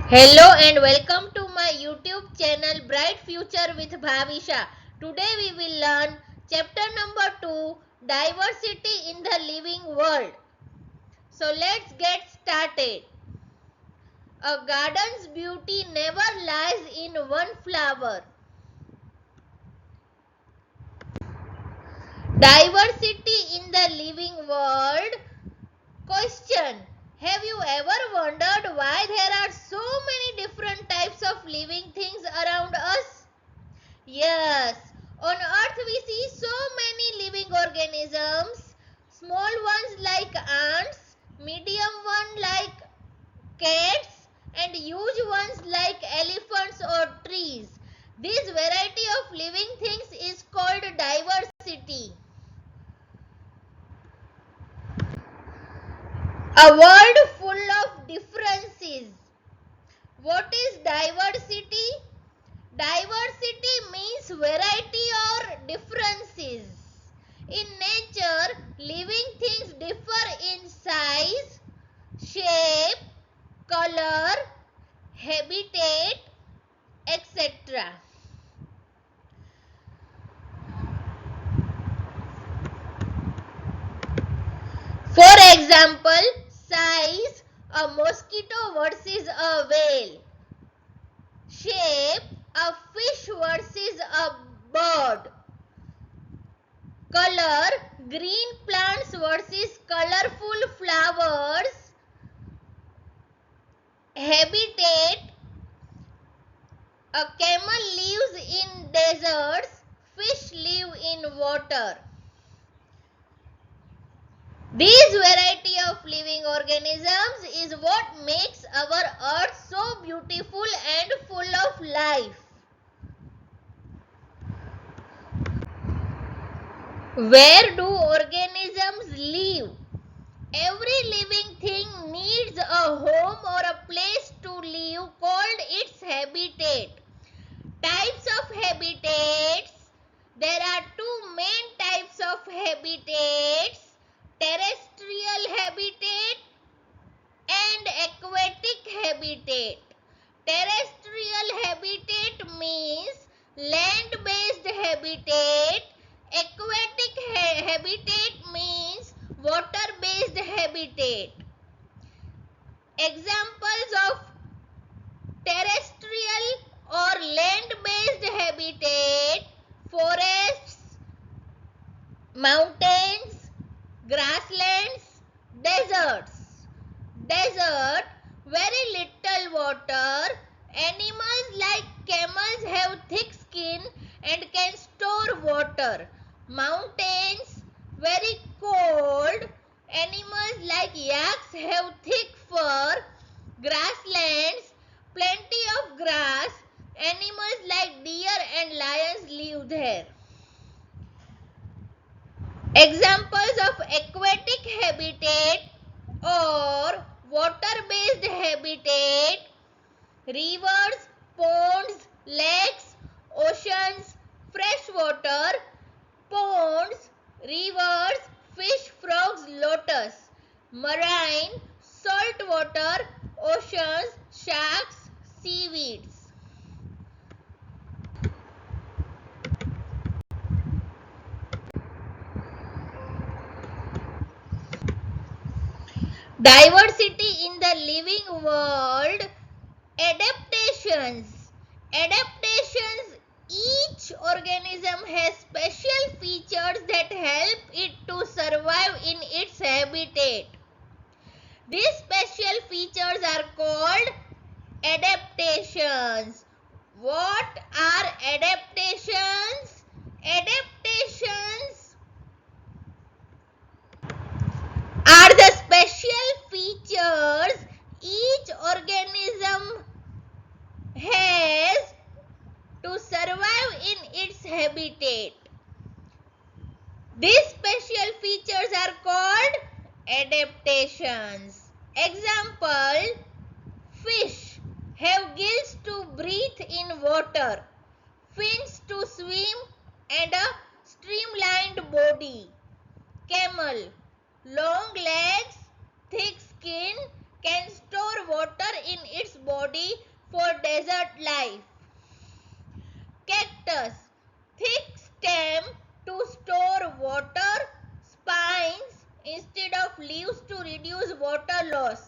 Hello and welcome to my YouTube channel Bright Future with Bhavisha. Today we will learn chapter number 2, Diversity in the Living World. So let's get started. A garden's beauty never lies in one flower. Diversity in the living world. Question: have you ever wondered why there are so many different types of living things around us? Yes, on earth we see so many living organisms, small ones like ants, medium ones like cats, and huge ones like elephants or trees. This variety of living things is called diversity. A world full of differences. What is diversity? Diversity means variety or differences. In nature, living things differ in size, shape, color, habitat, etc. For example, size, a mosquito versus a whale. Shape, a fish versus a bird. Color, green plants versus colorful flowers. Habitat, a camel lives in deserts, fish live in water. This variety of living organisms is what makes our earth so beautiful and full of life. Where do organisms live? Every living thing needs a home or a place to live called its habitat. Types of habitats. There are two main types of habitats: terrestrial habitat and aquatic habitat. Terrestrial habitat means land-based habitat. Aquatic habitat means water-based habitat. Examples of terrestrial or land-based habitat: forests, mountains, grasslands, deserts. Desert, very little water. Animals like camels have thick skin and can store water. Mountains, very cold. Animals like yaks have thick fur. Grasslands, plenty of grass. Animals like deer and lions live there. Examples of aquatic habitat or water-based habitat: rivers, ponds, lakes, oceans, freshwater, ponds, rivers, fish, frogs, lotus. Marine, saltwater, oceans, sharks, seaweeds. Diversity in the living world. Adaptations. Adaptations. Each organism has special features that help it to survive in its habitat. These special features are called adaptations. What are adaptations? Adaptations are the special features each organism has to survive in its habitat. These special features are called adaptations. Example: fish have gills to breathe in water, fins to swim, and a streamlined body. Camel, long legs, thick skin, can store water in its body desert life. Cactus, thick stem to store water, spines instead of leaves to reduce water loss.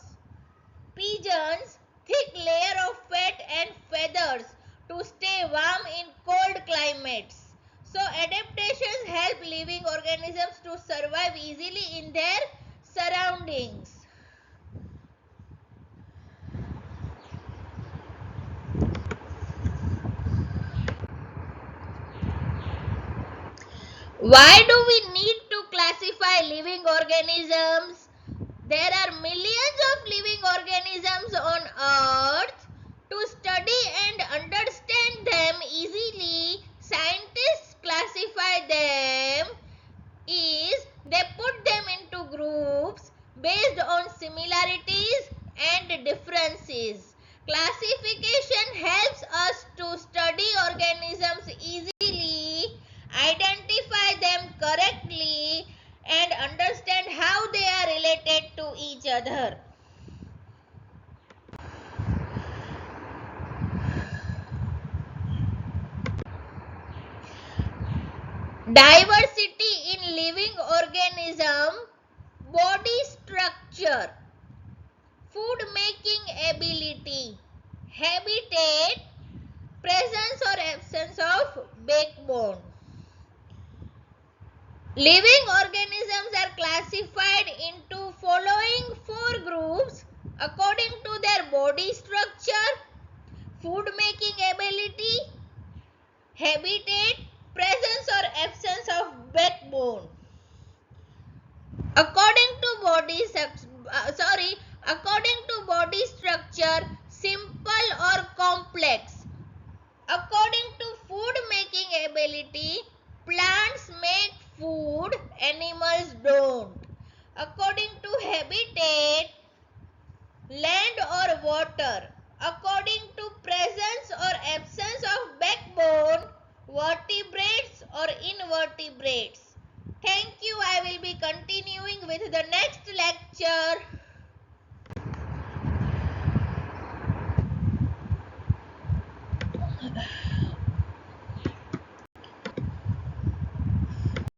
Pigeons, thick layer of fat and feathers to stay warm in cold climates. So adaptations help living organisms to survive easily in their surroundings. Why do we need to classify living organisms? There are millions of living organisms on earth. To study and understand them easily, scientists classify them is they put them into groups based on similarities and differences. Classification helps us to study organisms easily, identify them correctly, and understand how they are related to each other. Diversity in living organism, body structure, food making ability, habitat, presence or absence of backbone. Living organisms are classified into following four groups according to their body structure, food making ability, habitat, presence or absence of backbone. According to body structure, simple or complex. According to food making ability, plants make food, animals don't. According to habitat, land or water. According to presence or absence of